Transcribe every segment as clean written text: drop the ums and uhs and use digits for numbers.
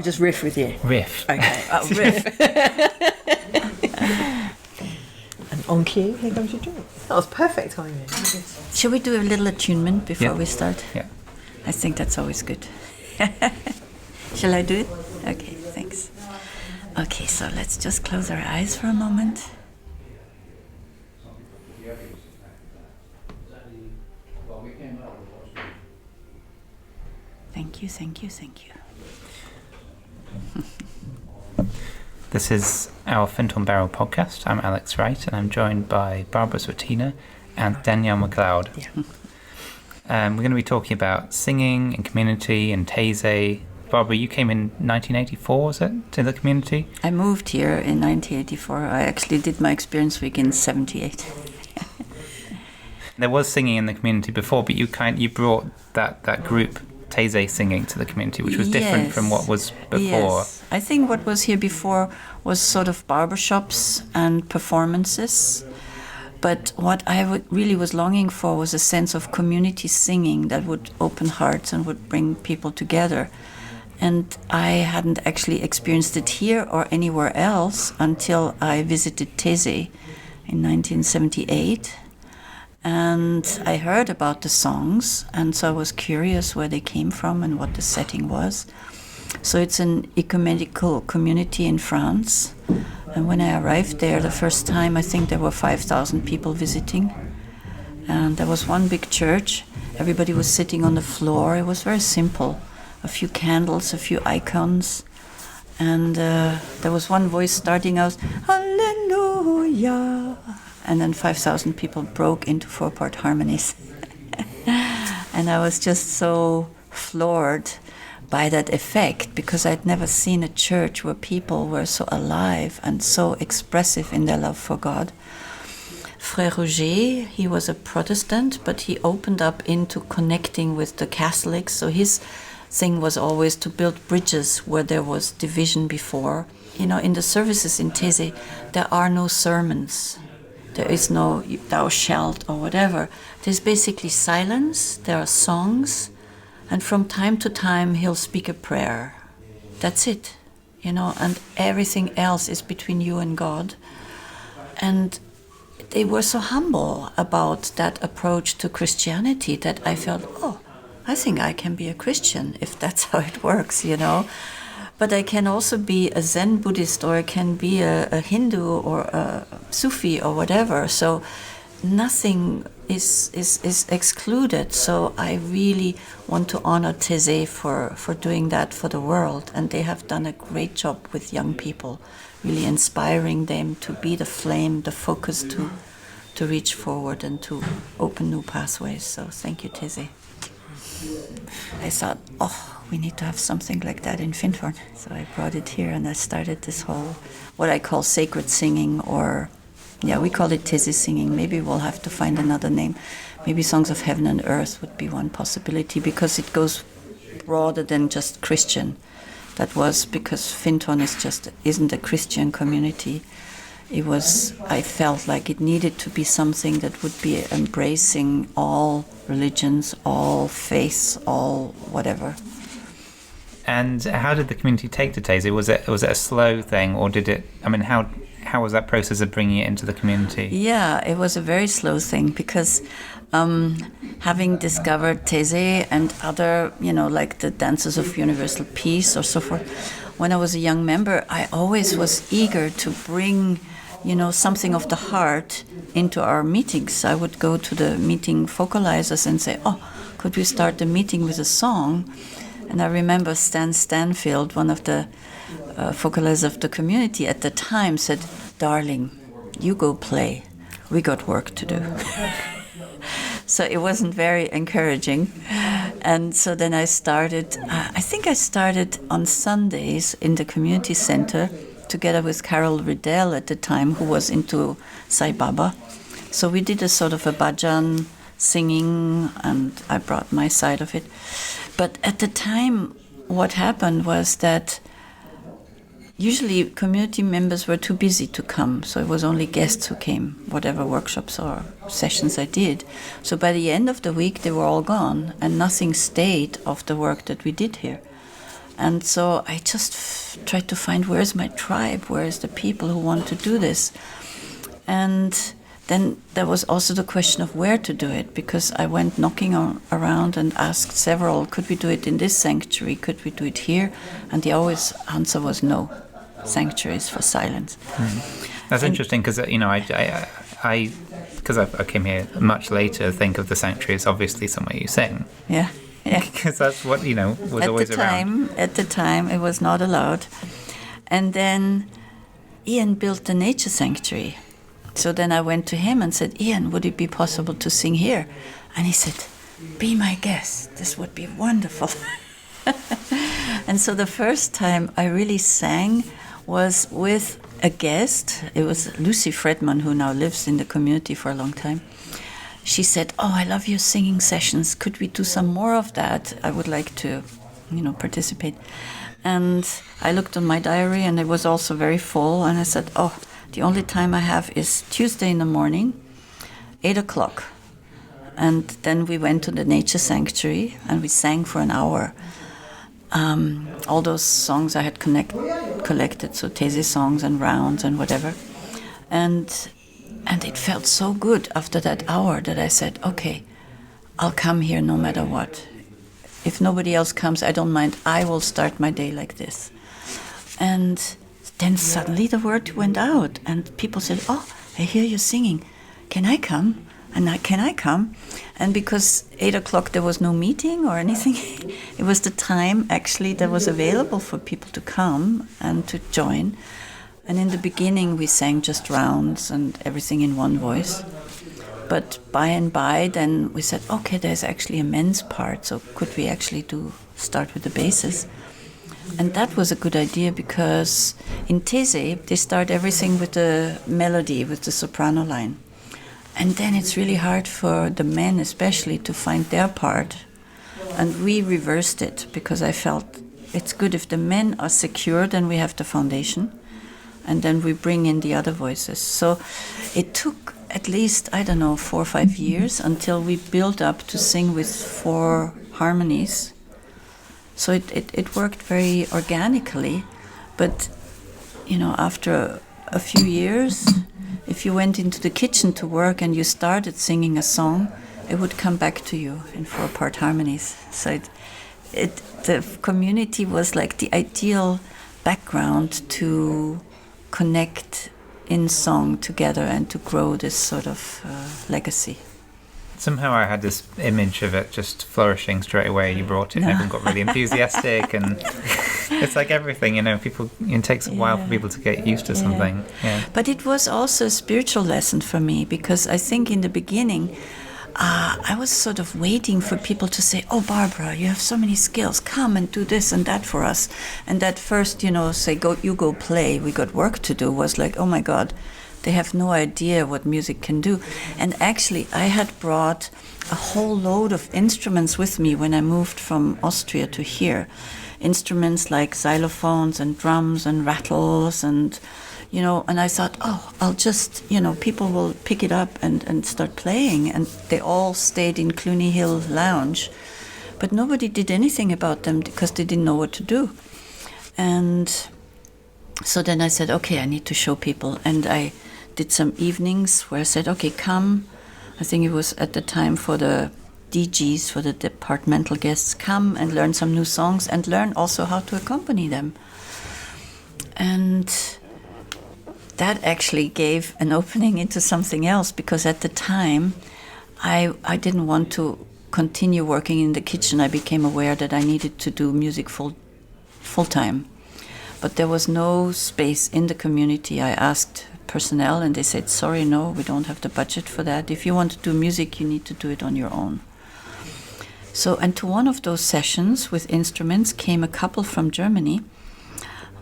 Or just riff with you? Riff. Okay, riff. And on cue, here comes your drink. That was perfect timing. Shall we do a little attunement before we start? Yeah. I think that's always good. Shall I do it? Okay, thanks. Okay, so let's just close our eyes for a moment. Thank you, thank you, thank you. This is our Findhorn Barrel podcast. I'm Alex Wright, and I'm joined by Barbara Swetina and Danielle Macleod. Yeah. We're going to be talking about singing and community and Taizé. Barbara, you came in 1984, was it, to the community? I moved here in 1984. I actually did my experience week in 78. There was singing in the community before, but you brought that group Taizé singing to the community, which was different from what was before. Yes. I think what was here before was sort of barbershops and performances. But what I really was longing for was a sense of community singing that would open hearts and would bring people together. And I hadn't actually experienced it here or anywhere else until I visited Taizé in 1978. And I heard about the songs, and so I was curious where they came from and what the setting was. So it's an ecumenical community in France. And when I arrived there the first time, I think there were 5,000 people visiting. And there was one big church. Everybody was sitting on the floor. It was very simple. A few candles, a few icons. And there was one voice starting out, Hallelujah. And then 5,000 people broke into 4-part harmonies. And I was just so floored by that effect, because I'd never seen a church where people were so alive and so expressive in their love for God. Frère Roger, he was a Protestant, but he opened up into connecting with the Catholics. So his thing was always to build bridges where there was division before. You know, in the services in Taizé, there are no sermons. There is no thou shalt or whatever. There's basically silence, there are songs, and from time to time he'll speak a prayer. That's it, you know, and everything else is between you and God. And they were so humble about that approach to Christianity that I felt, oh, I think I can be a Christian if that's how it works, you know. But I can also be a Zen Buddhist, or I can be a Hindu or a Sufi or whatever. So nothing is excluded. So I really want to honor Taizé for doing that for the world. And they have done a great job with young people, really inspiring them to be the flame, the focus to reach forward and to open new pathways. So thank you, Taizé. I thought, we need to have something like that in Findhorn. So I brought it here and I started this whole, what I call sacred singing, or, we call it Taizé singing. Maybe we'll have to find another name. Maybe Songs of Heaven and Earth would be one possibility, because it goes broader than just Christian. That was because Findhorn isn't a Christian community. I felt like it needed to be something that would be embracing all religions, all faiths, all whatever. And how did the community take to Taizé? Was it a slow thing, or did it? I mean, how was that process of bringing it into the community? Yeah, it was a very slow thing, because having discovered Taizé and other, like the Dances of Universal Peace or so forth, when I was a young member, I always was eager to bring, something of the heart into our meetings. I would go to the meeting focalizers and say, could we start the meeting with a song? And I remember Stan Stanfield, one of the focalizers of the community at the time, said, darling, you go play. We got work to do. So it wasn't very encouraging. And so then I started, I think I started on Sundays in the community center together with Carol Riddell at the time, who was into Sai Baba. So we did a sort of a bhajan singing, and I brought my side of it. But at the time, what happened was that usually community members were too busy to come, so it was only guests who came, whatever workshops or sessions I did. So by the end of the week, they were all gone, and nothing stayed of the work that we did here. And so I just tried to find, where's my tribe? Where's the people who want to do this? And then there was also the question of where to do it, because I went knocking around and asked several, could we do it in this sanctuary? Could we do it here? And the always answer was no. Sanctuaries for silence. That's interesting, because I because I came here much later, think of the sanctuary as obviously somewhere you sing. Yeah. Because that's what, was always around. At the time, it was not allowed. And then Ian built the nature sanctuary. So then I went to him and said, Ian, would it be possible to sing here? And he said, be my guest. This would be wonderful. And so the first time I really sang was with a guest. It was Lucy Fredman, who now lives in the community for a long time. She said, I love your singing sessions. Could we do some more of that? I would like to, participate. And I looked on my diary, and it was also very full. And I said, the only time I have is Tuesday in the morning, 8 o'clock. And then we went to the nature sanctuary, and we sang for an hour. All those songs I had collected, so Taizé songs and rounds and whatever. And it felt so good after that hour that I said, okay, I'll come here no matter what. If nobody else comes, I don't mind. I will start my day like this. And then suddenly the word went out, and people said, I hear you singing. Can I come? Can I come? And because 8 o'clock there was no meeting or anything, it was the time actually that was available for people to come and to join. And in the beginning we sang just rounds and everything in one voice. But by and by then we said, okay, there's actually a men's part, so could we actually start with the basses? And that was a good idea, because in Taizé they start everything with the melody, with the soprano line. And then it's really hard for the men especially to find their part. And we reversed it, because I felt it's good if the men are secure, then we have the foundation. And then we bring in the other voices. So it took at least, 4 or 5 years until we built up to sing with 4 harmonies. So it worked very organically. But, after a few years, if you went into the kitchen to work and you started singing a song, it would come back to you in 4-part harmonies. So the community was like the ideal background to connect in song together and to grow this sort of legacy. Somehow I had this image of it just flourishing straight away. You brought it, and everyone got really enthusiastic, and it's like everything, people. It takes a while for people to get used to something. Yeah. But it was also a spiritual lesson for me, because I think in the beginning, I was sort of waiting for people to say, "Oh, Barbara, you have so many skills. Come and do this and that for us." And that first, say, go play. We got work to do. Was like, oh my God. They have no idea what music can do. And actually, I had brought a whole load of instruments with me when I moved from Austria to here. Instruments like xylophones and drums and rattles and, and I thought, I'll just, people will pick it up and start playing. And they all stayed in Cluny Hill Lounge. But nobody did anything about them because they didn't know what to do. And so then I said, okay, I need to show people. And I did some evenings where I said, okay, come. I think it was at the time for the DGs, for the departmental guests, come and learn some new songs and learn also how to accompany them. And that actually gave an opening into something else, because at the time I didn't want to continue working in the kitchen. I became aware that I needed to do music full time. But there was no space in the community. I asked personnel and they said, sorry, no, we don't have the budget for that. If you want to do music, you need to do it on your own. So, and to one of those sessions with instruments came a couple from Germany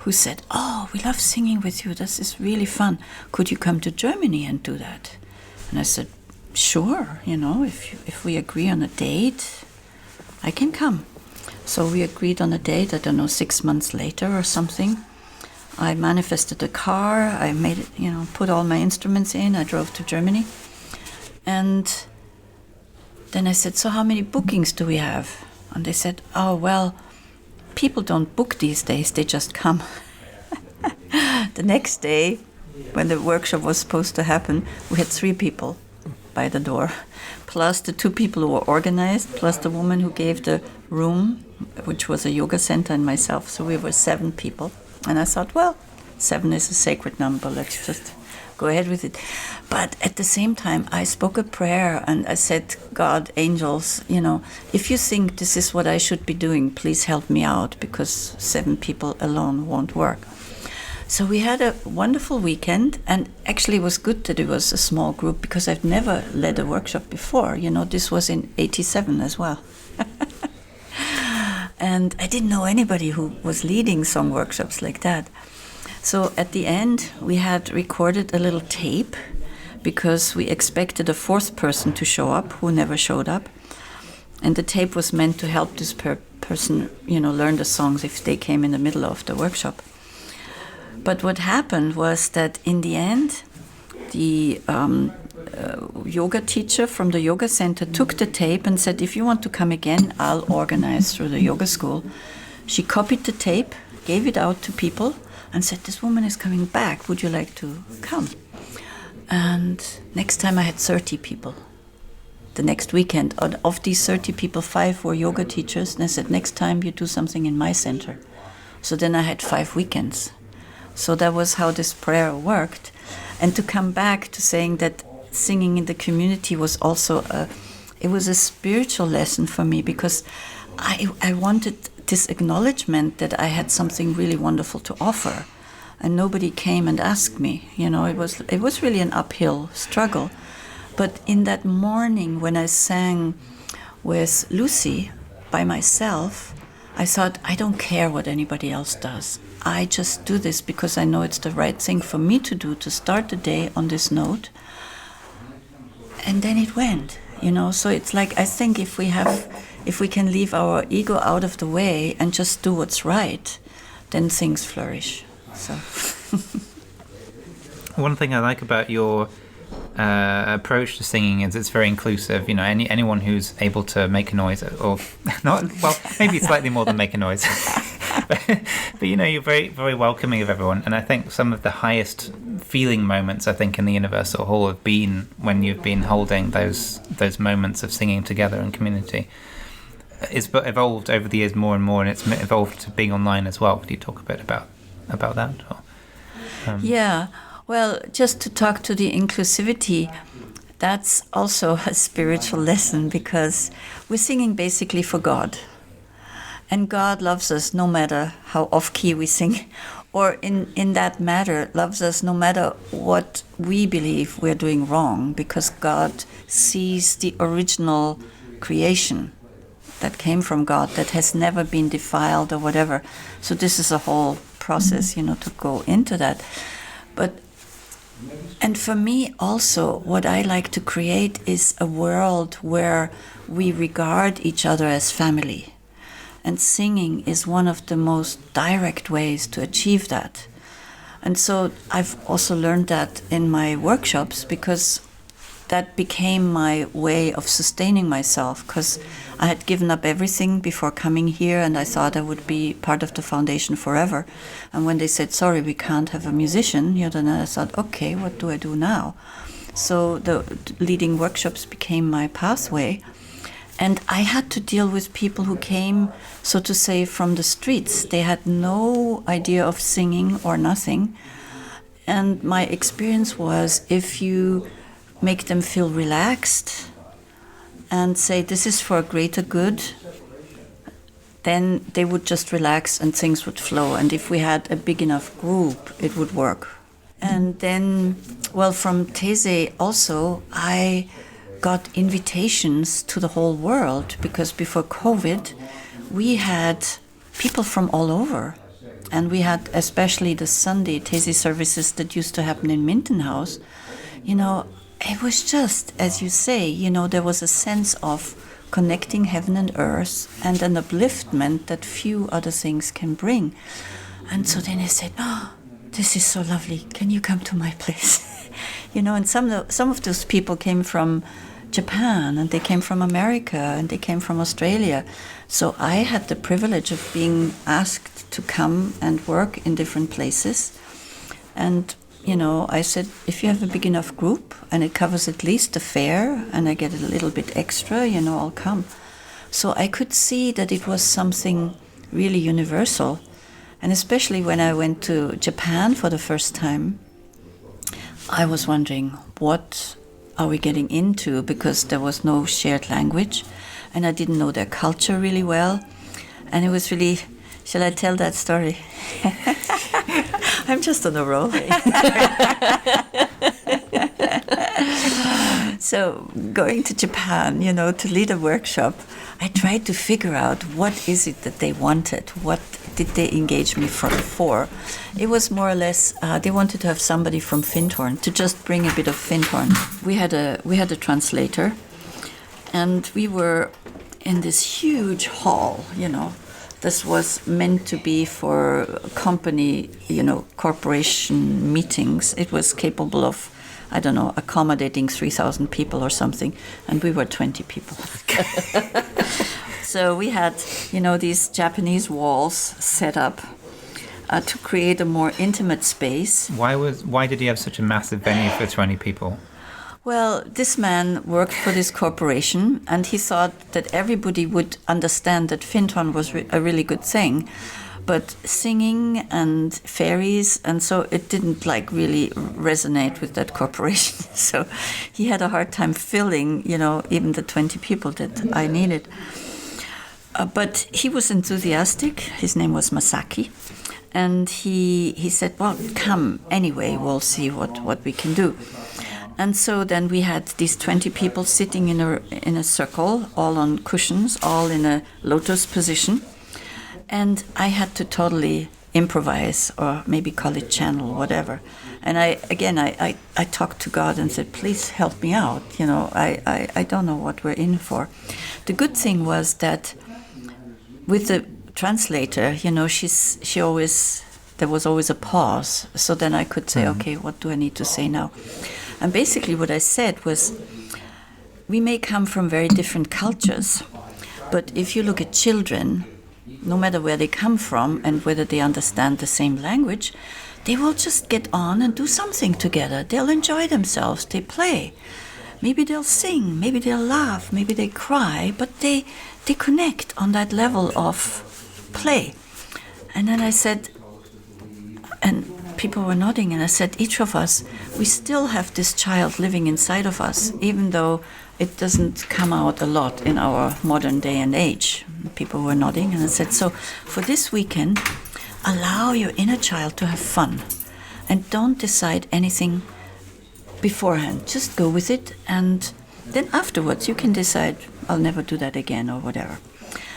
who said, oh, we love singing with you. This is really fun. Could you come to Germany and do that? And I said, sure, if we agree on a date, I can come. So we agreed on a date, 6 months later or something. I manifested a car, I made it, put all my instruments in, I drove to Germany. And then I said, so how many bookings do we have? And they said, oh, well, people don't book these days, they just come. The next day, when the workshop was supposed to happen, we had 3 people by the door, plus the 2 people who were organized, plus the woman who gave the room, which was a yoga center, and myself. So we were 7 people. And I thought, well, 7 is a sacred number. Let's just go ahead with it. But at the same time, I spoke a prayer and I said, God, angels, if you think this is what I should be doing, please help me out, because 7 people alone won't work. So we had a wonderful weekend, and actually it was good that it was a small group, because I've never led a workshop before. This was in 87 as well. And I didn't know anybody who was leading song workshops like that. So at the end, we had recorded a little tape, because we expected a 4th person to show up who never showed up. And the tape was meant to help this person, learn the songs if they came in the middle of the workshop. But what happened was that in the end, the yoga teacher from the yoga center took the tape and said, if you want to come again, I'll organize through the yoga school. She copied the tape, gave it out to people, and said, this woman is coming back. Would you like to come? And next time I had 30 people. The next weekend, of these 30 people, 5 were yoga teachers. And I said, next time you do something in my center. So then I had 5 weekends. So that was how this prayer worked. And to come back to saying that singing in the community was also it was a spiritual lesson for me, because I wanted this acknowledgement that I had something really wonderful to offer. And nobody came and asked me. It was really an uphill struggle. But in that morning when I sang with Lucy by myself, I thought, I don't care what anybody else does. I just do this because I know it's the right thing for me to do, to start the day on this note. And then it went, So it's like, I think if we can leave our ego out of the way and just do what's right, then things flourish. So. One thing I like about your approach to singing is it's very inclusive. Anyone who's able to make a noise, or not, well, maybe slightly more than make a noise, but you're very, very welcoming of everyone. And I think some of the highest feeling moments, I think, in the Universal Hall have been when you've been holding those moments of singing together in community. It's evolved over the years more and more, and it's evolved to being online as well. Could you talk a bit about that? Or, Yeah. Well, just to talk to the inclusivity, that's also a spiritual lesson, because we're singing basically for God. And God loves us no matter how off-key we sing, or in that matter, loves us no matter what we believe we're doing wrong, because God sees the original creation that came from God, that has never been defiled or whatever. So this is a whole process, to go into that. And for me also, what I like to create is a world where we regard each other as family. And singing is one of the most direct ways to achieve that. And so I've also learned that in my workshops, because that became my way of sustaining myself, because I had given up everything before coming here, and I thought I would be part of the foundation forever. And when they said, sorry, we can't have a musician, then I thought, okay, what do I do now? So the leading workshops became my pathway. And I had to deal with people who came, so to say, from the streets. They had no idea of singing or nothing. And my experience was, if you make them feel relaxed and say, this is for a greater good, then they would just relax and things would flow. And if we had a big enough group, it would work. And then, from Taizé also, I got invitations to the whole world, because before COVID, we had people from all over. And we had especially the Sunday Taizé services that used to happen in Minton House. It was just, as you say, there was a sense of connecting heaven and earth and an upliftment that few other things can bring. And so then I said, this is so lovely. Can you come to my place? And some of those people came from, Japan, and they came from America, and they came from Australia. So I had the privilege of being asked to come and work in different places. And, I said, if you have a big enough group and it covers at least the fare and I get a little bit extra, I'll come. So I could see that it was something really universal. And especially when I went to Japan for the first time, I was wondering, what are we getting into? Because there was no shared language, and I didn't know their culture really well. And it was really, shall I tell that story? I'm just on a roll. So going to Japan, to lead a workshop, I tried to figure out what is it that they wanted. What did they engage me for? It was more or less, they wanted to have somebody from Findhorn to just bring a bit of Findhorn. We had a translator, and we were in this huge hall, This was meant to be for company, corporation meetings. It was capable of, I don't know, accommodating 3,000 people or something, and we were 20 people. So we had, these Japanese walls set up to create a more intimate space. Why did he have such a massive venue for 20 people? Well, this man worked for this corporation, and he thought that everybody would understand that Findhorn was a really good thing. But singing and fairies, and so it didn't really resonate with that corporation. So he had a hard time filling, even the 20 people that I needed. But he was enthusiastic. His name was Masaki. And he said, well, come anyway, we'll see what we can do. And so then we had these 20 people sitting in a circle, all on cushions, all in a lotus position. And I had to totally improvise, or maybe call it channel, whatever. And I talked to God and said, please help me out. I don't know what we're in for. The good thing was that with the translator, there was always a pause. So then I could say, okay, what do I need to say now? And basically what I said was, we may come from very different cultures, but if you look at children, no matter where they come from and whether they understand the same language, they will just get on and do something together. They'll enjoy themselves, they play. Maybe they'll sing, maybe they'll laugh, maybe they cry, but they connect on that level of play. And then I said, and people were nodding, and I said, each of us, we still have this child living inside of us, even though it doesn't come out a lot in our modern day and age. People were nodding, and I said, so for this weekend, allow your inner child to have fun, and don't decide anything beforehand. Just go with it, and then afterwards you can decide, I'll never do that again, or whatever.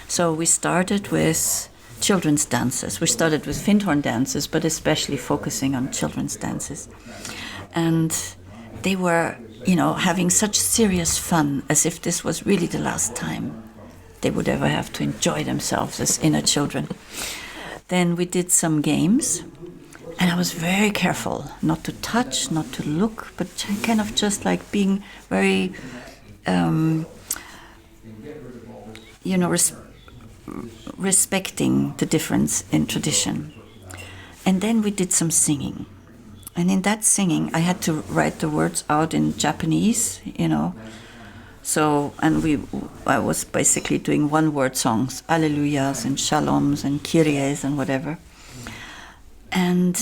So we started with children's dances. We started with Findhorn dances, but especially focusing on children's dances. And they were, having such serious fun, as if this was really the last time they would ever have to enjoy themselves as inner children. Then we did some games, and I was very careful not to touch, not to look, but kind of just being very, respecting the difference in tradition. And then we did some singing. And in that singing, I had to write the words out in Japanese, So, I was basically doing one-word songs, Alleluias and Shaloms and Kyries and whatever. And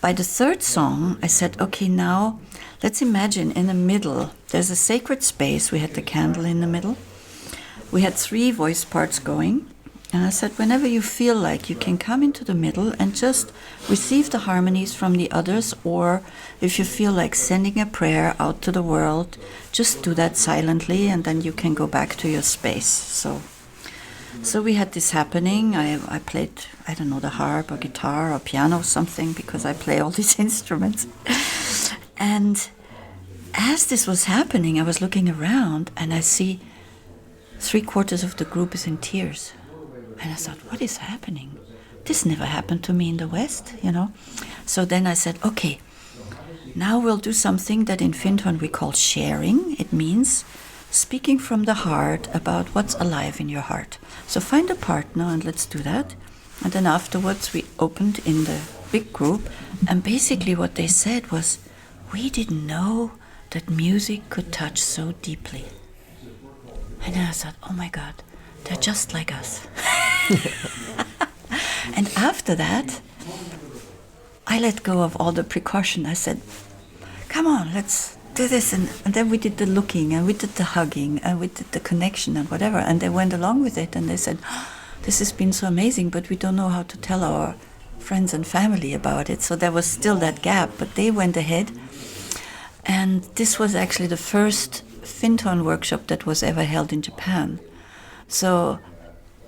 by the third song, I said, okay, now let's imagine in the middle, there's a sacred space. We had the candle in the middle. We had 3 voice parts going. And I said, whenever you feel like, you can come into the middle and just receive the harmonies from the others, or if you feel like sending a prayer out to the world, just do that silently, and then you can go back to your space. So we had this happening. I played, I don't know, the harp or guitar or piano or something, because I play all these instruments. And as this was happening, I was looking around, and I see 3/4 of the group is in tears. And I thought, what is happening? This never happened to me in the West, So then I said, now we'll do something that in Findhorn we call sharing. It means speaking from the heart about what's alive in your heart. So find a partner and let's do that. And then afterwards we opened in the big group, and basically what they said was, we didn't know that music could touch so deeply. And then I thought, oh my God, they're just like us. And after that, I let go of all the precaution. I said, come on, let's do this. And then we did the looking, and we did the hugging, and we did the connection and whatever. And they went along with it, and they said, this has been so amazing, but we don't know how to tell our friends and family about it. So there was still that gap, but they went ahead. And this was actually the first Findhorn workshop that was ever held in Japan. So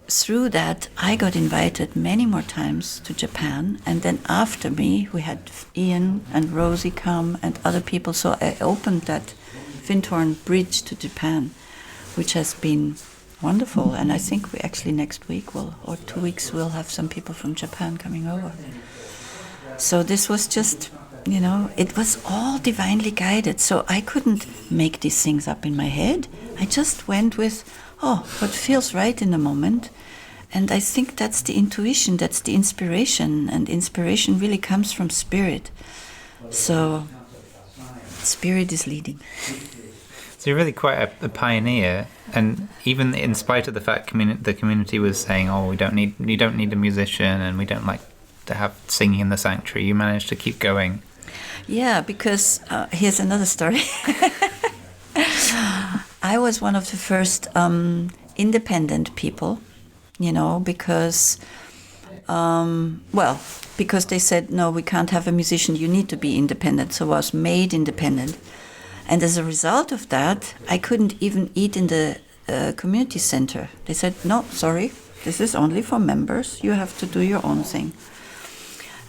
through that, I got invited many more times to Japan. And then after me, we had Ian and Rosie come and other people. So I opened that Findhorn bridge to Japan, which has been wonderful. And I think we actually next week or 2 weeks, we'll have some people from Japan coming over. So this was just, it was all divinely guided. So I couldn't make these things up in my head. I just went with, what feels right in the moment. And I think that's the intuition, that's the inspiration. And inspiration really comes from spirit. So spirit is leading. So you're really quite a pioneer, and even in spite of the fact the community was saying, you don't need a musician, and we don't like to have singing in the sanctuary, you managed to keep going. Yeah, because here's another story. I was one of the first independent people, because they said, no, we can't have a musician, you need to be independent. So I was made independent. And as a result of that, I couldn't even eat in the community center. They said, no, sorry, this is only for members. You have to do your own thing.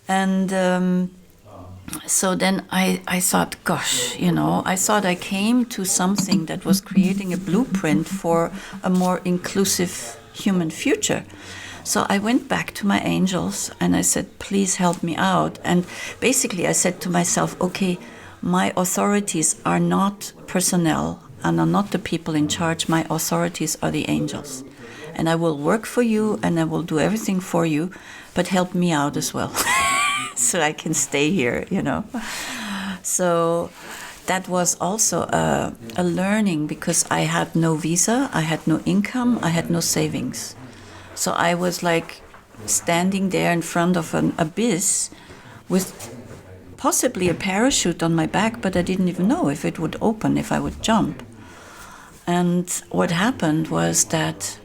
And so then I thought, gosh, I thought I came to something that was creating a blueprint for a more inclusive human future. So I went back to my angels and I said, please help me out. And basically I said to myself, okay, my authorities are not personnel and are not the people in charge. My authorities are the angels. And I will work for you and I will do everything for you, but help me out as well so I can stay here, So that was also a learning, because I had no visa, I had no income, I had no savings. So I was like standing there in front of an abyss with possibly a parachute on my back, but I didn't even know if it would open, if I would jump. And what happened was that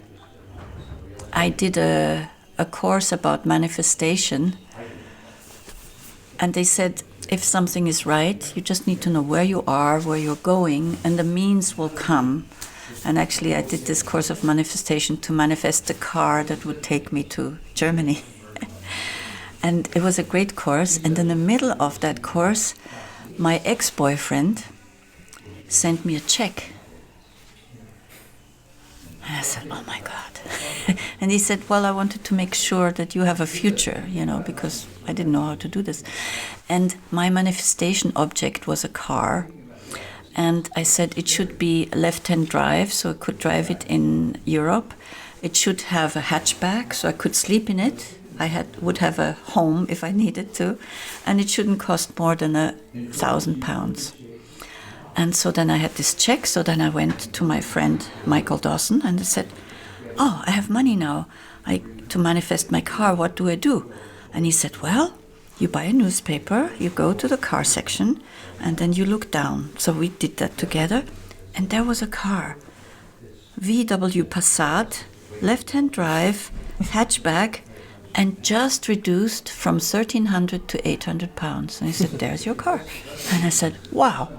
I did a course about manifestation, and they said, if something is right, you just need to know where you are, where you're going, and the means will come. And actually I did this course of manifestation to manifest the car that would take me to Germany. And it was a great course. And in the middle of that course, my ex-boyfriend sent me a check. And I said, oh my God. And he said, well, I wanted to make sure that you have a future, because I didn't know how to do this. And my manifestation object was a car. And I said it should be left-hand drive, so I could drive it in Europe. It should have a hatchback, so I could sleep in it. Would have a home if I needed to, and it shouldn't cost more than £1,000. And so then I had this check. So then I went to my friend Michael Dawson and I said, I have money now to manifest my car. What do I do? And he said, well, you buy a newspaper, you go to the car section, and then you look down. So we did that together, and there was a car, VW Passat, left-hand drive, hatchback, and just reduced from 1,300 to 800 pounds. And he said, there's your car. And I said, wow.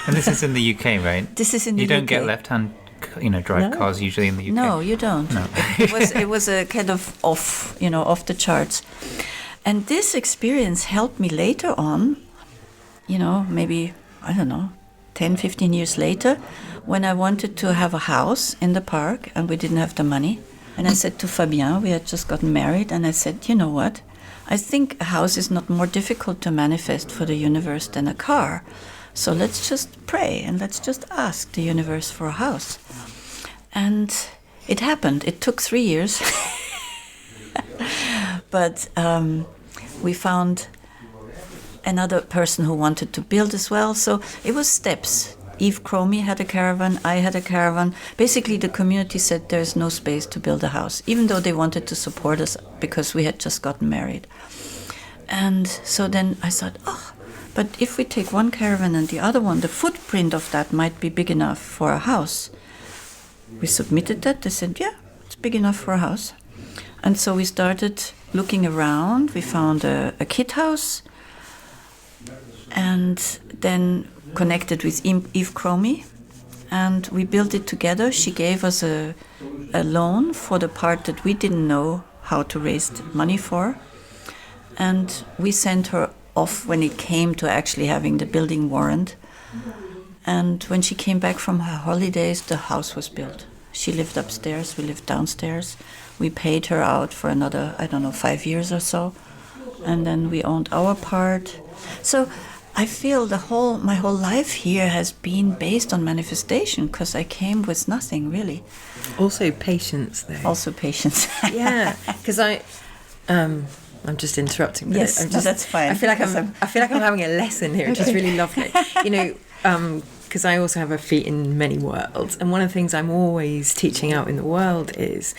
And this is in the UK, right? This is in the UK. You don't get left-hand drive cars usually in the UK. No, you don't. No. It was a kind of off the charts. And this experience helped me later on, maybe, 10, 15 years later, when I wanted to have a house in the park and we didn't have the money. And I said to Fabien, we had just gotten married, and I said, you know what? I think a house is not more difficult to manifest for the universe than a car, So let's just pray and let's just ask the universe for a house. And it happened. It took 3 years. But we found another person who wanted to build as well. So it was steps. Eve Cromie had a caravan, I had a caravan. Basically, the community said there's no space to build a house, even though they wanted to support us because we had just gotten married. And so then I thought, but if we take one caravan and the other one, the footprint of that might be big enough for a house. We submitted that. They said, yeah, it's big enough for a house. And so we started looking around. We found a kit house and then connected with Eve Cromie. And we built it together. She gave us a loan for the part that we didn't know how to raise money for. And we sent her off when it came to actually having the building warrant. And when she came back from her holidays, the house was built. She lived upstairs, we lived downstairs. We paid her out for another, 5 years or so. And then we owned our part. So I feel my whole life here has been based on manifestation, because I came with nothing, really. Also patience, though. Also patience. Yeah, because I'm just interrupting. But yes, that's fine. I feel like I'm having a lesson here, which is really lovely. Because I also have a feet in many worlds, and one of the things I'm always teaching out in the world is,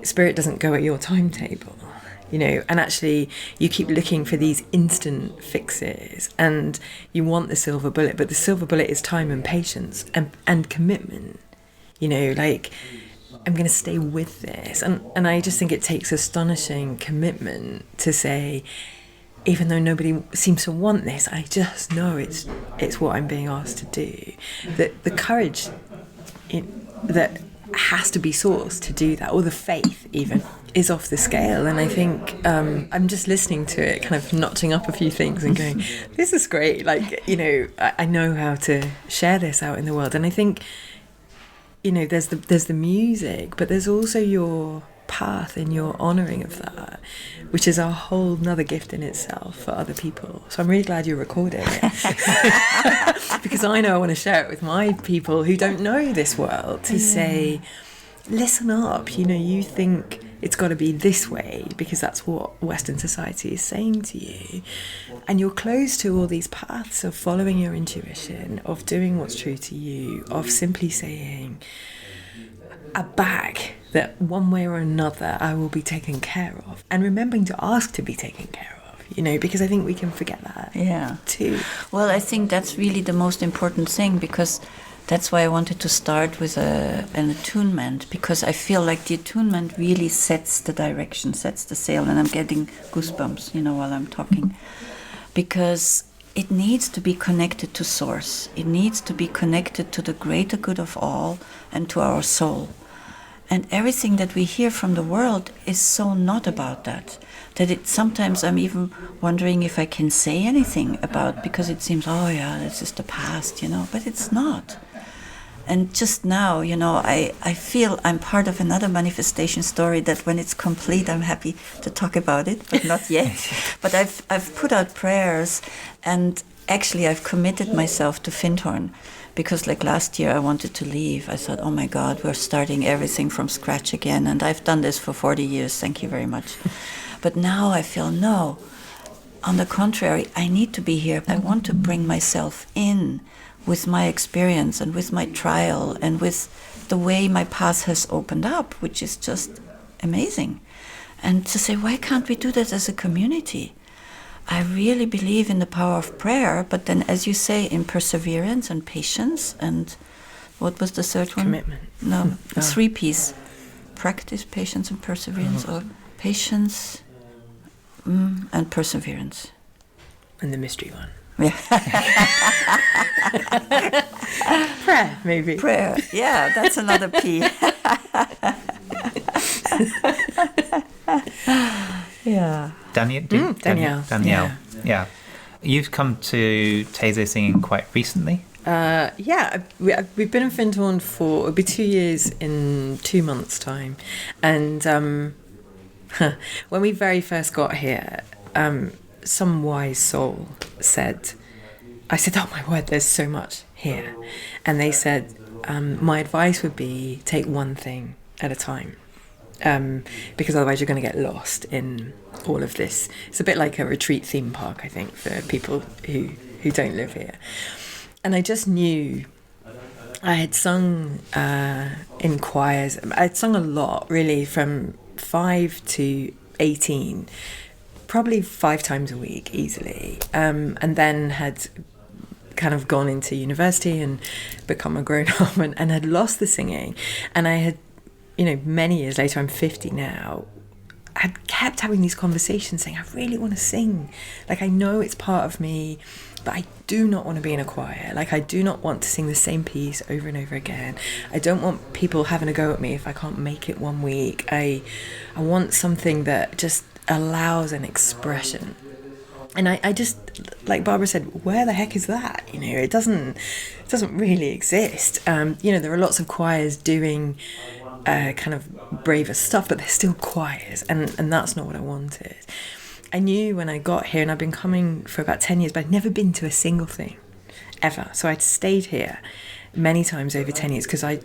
spirit doesn't go at your timetable. And actually you keep looking for these instant fixes, and you want the silver bullet, but the silver bullet is time and patience and commitment. I'm going to stay with this. And I just think it takes astonishing commitment to say, even though nobody seems to want this, I just know it's what I'm being asked to do. The courage that has to be sourced to do that, or the faith even, is off the scale. And I think I'm just listening to it, kind of notching up a few things and going, this is great. I know how to share this out in the world. And I think, there's the music, but there's also your path and your honouring of that, which is a whole nother gift in itself for other people. So I'm really glad you're recording it because I know I want to share it with my people who don't know this world, to say, listen up, you think it's got to be this way because that's what Western society is saying to you, and you're close to all these paths of following your intuition, of doing what's true to you, of simply saying back that one way or another I will be taken care of, and remembering to ask to be taken care of, because I think we can forget that too. Well, I think that's really the most important thing, because that's why I wanted to start with an attunement, because I feel like the attunement really sets the direction, sets the sail, and I'm getting goosebumps, while I'm talking, because it needs to be connected to source. It needs to be connected to the greater good of all and to our soul. And everything that we hear from the world is so not about that sometimes I'm even wondering if I can say anything about, because it seems, this is the past, but it's not. And just now, I feel I'm part of another manifestation story that when it's complete, I'm happy to talk about it, but not yet. But I've put out prayers, and actually I've committed myself to Findhorn. Because last year I wanted to leave. I thought, oh my God, we're starting everything from scratch again. And I've done this for 40 years, thank you very much. But now I feel, no, on the contrary, I need to be here. I want to bring myself in with my experience and with my trial and with the way my path has opened up, which is just amazing. And to say, why can't we do that as a community? I really believe in the power of prayer, but then, as you say, in perseverance and patience, and what was the third one? Commitment. No, 3 P's. Practice, patience, and perseverance, or patience and perseverance. And the mystery one. Yeah. Prayer, maybe. Prayer, yeah, that's another P. Yeah. Danielle. Yeah. You've come to Taizé singing quite recently. We've been in Findhorn for, it'll be 2 years in 2 months' time. And when we very first got here, some wise soul said, I said, oh my word, there's so much here. And they said, my advice would be take one thing at a time. Because otherwise you're going to get lost in all of this. It's a bit like a retreat theme park, I think, for people who don't live here. And I just knew I had sung in choirs. I'd sung a lot, really, from 5 to 18, probably 5 times a week, easily. And then had kind of gone into university and become a grown-up and had lost the singing. And I had, many years later, I'm 50 now, I kept having these conversations saying, I really want to sing. Like, I know it's part of me, but I do not want to be in a choir. Like, I do not want to sing the same piece over and over again. I don't want people having a go at me if I can't make it one week. I want something that just allows an expression. And I just, like Barbara said, where the heck is that? It doesn't really exist. There are lots of choirs doing kind of braver stuff, but they're still choirs, and that's not what I wanted. I knew when I got here, and I've been coming for about 10 years, but I'd never been to a single thing, ever. So I'd stayed here many times over 10 years because I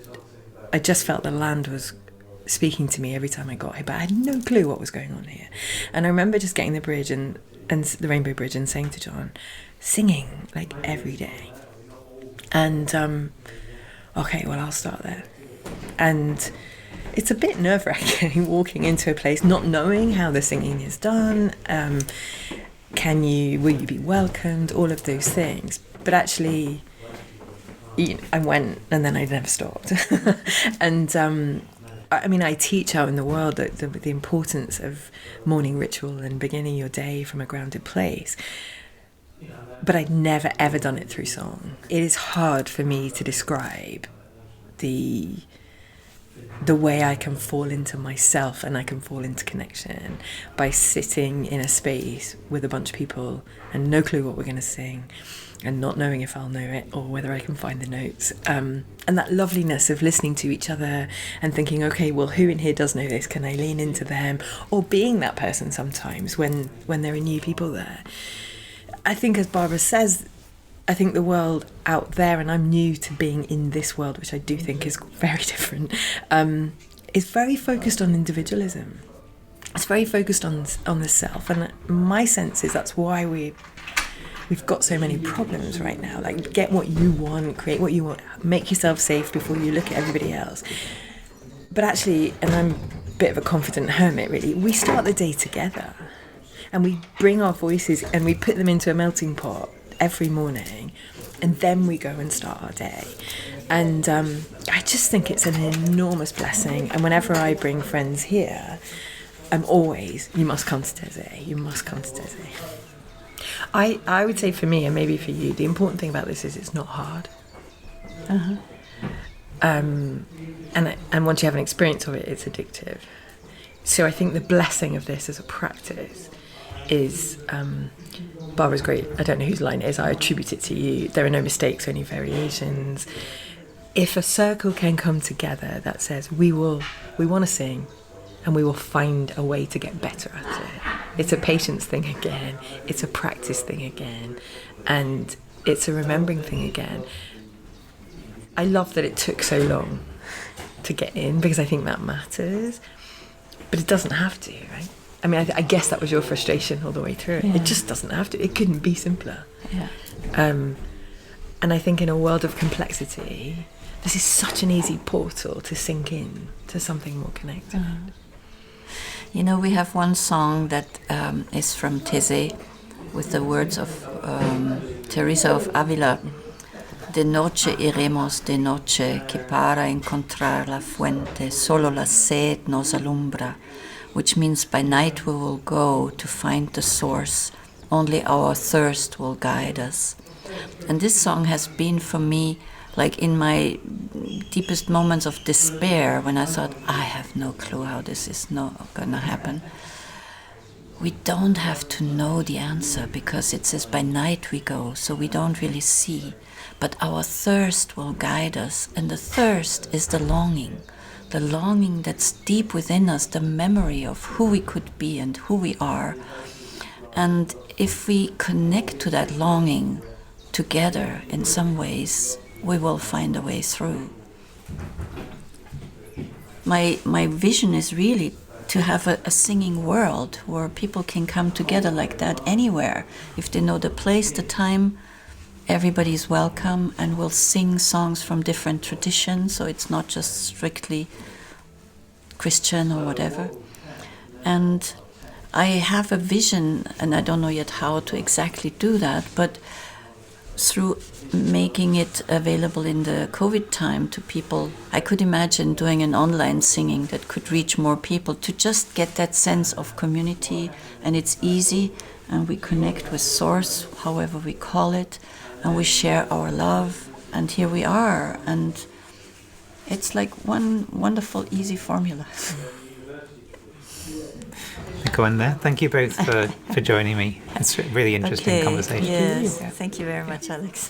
just felt the land was speaking to me every time I got here, but I had no clue what was going on here. And I remember just getting the bridge and the Rainbow Bridge and saying to John, singing like every day. And okay, well, I'll start there. And it's a bit nerve-wracking walking into a place not knowing how the singing is done. Will you be welcomed? All of those things. But actually, I went and then I never stopped. And I teach out in the world that the importance of morning ritual and beginning your day from a grounded place. But I'd never, ever done it through song. It is hard for me to describe the way I can fall into myself and I can fall into connection by sitting in a space with a bunch of people and no clue what we're going to sing and not knowing if I'll know it or whether I can find the notes. And that loveliness of listening to each other and thinking, okay, well, who in here does know this? Can I lean into them? Or being that person sometimes when there are new people there. I think, as Barbara says, I think the world out there, and I'm new to being in this world, which I do think is very different, is very focused on individualism. It's very focused on the self, and my sense is that's why we've got so many problems right now. Like, get what you want, create what you want, make yourself safe before you look at everybody else. But actually, and I'm a bit of a confident hermit, really, we start the day together, and we bring our voices and we put them into a melting pot every morning, and then we go and start our day. And I just think it's an enormous blessing. And whenever I bring friends here, I'm always, you must come to Taizé, you must come to Taizé. I would say for me, and maybe for you, the important thing about this is it's not hard. Uh-huh. And once you have an experience of it, it's addictive. So I think the blessing of this as a practice is, Barbara's great, I don't know whose line it is, I attribute it to you, there are no mistakes, only variations. If a circle can come together that says we want to sing and we will find a way to get better at it, it's a patience thing again, it's a practice thing again, and it's a remembering thing again. I love that it took so long to get in, because I think that matters, but it doesn't have to, right? I mean, I guess that was your frustration all the way through it. Yeah. It just doesn't have to. It couldn't be simpler. Yeah. And I think in a world of complexity, this is such an easy portal to sink in to something more connected. Uh-huh. We have one song that is from Taizé with the words of Teresa of Avila. De noche iremos de noche, que para encontrar la fuente, solo la sed nos alumbra. Which means by night we will go to find the source, only our thirst will guide us. And this song has been for me, like in my deepest moments of despair, when I thought, I have no clue how this is not gonna happen. We don't have to know the answer, because it says by night we go, so we don't really see. But our thirst will guide us, and the thirst is the longing that's deep within us, the memory of who we could be and who we are. And if we connect to that longing, together in some ways, we will find a way through. My vision is really to have a singing world where people can come together like that anywhere. If they know the place, the time, everybody is welcome, and we'll sing songs from different traditions, so it's not just strictly Christian or whatever. And I have a vision, and I don't know yet how to exactly do that, but through making it available in the COVID time to people, I could imagine doing an online singing that could reach more people to just get that sense of community, and it's easy, and we connect with Source, however we call it, and we share our love, and here we are, and it's like one wonderful, easy formula. Go on there. Thank you both for joining me. It's a really interesting conversation. Yes, thank you very much, Alex.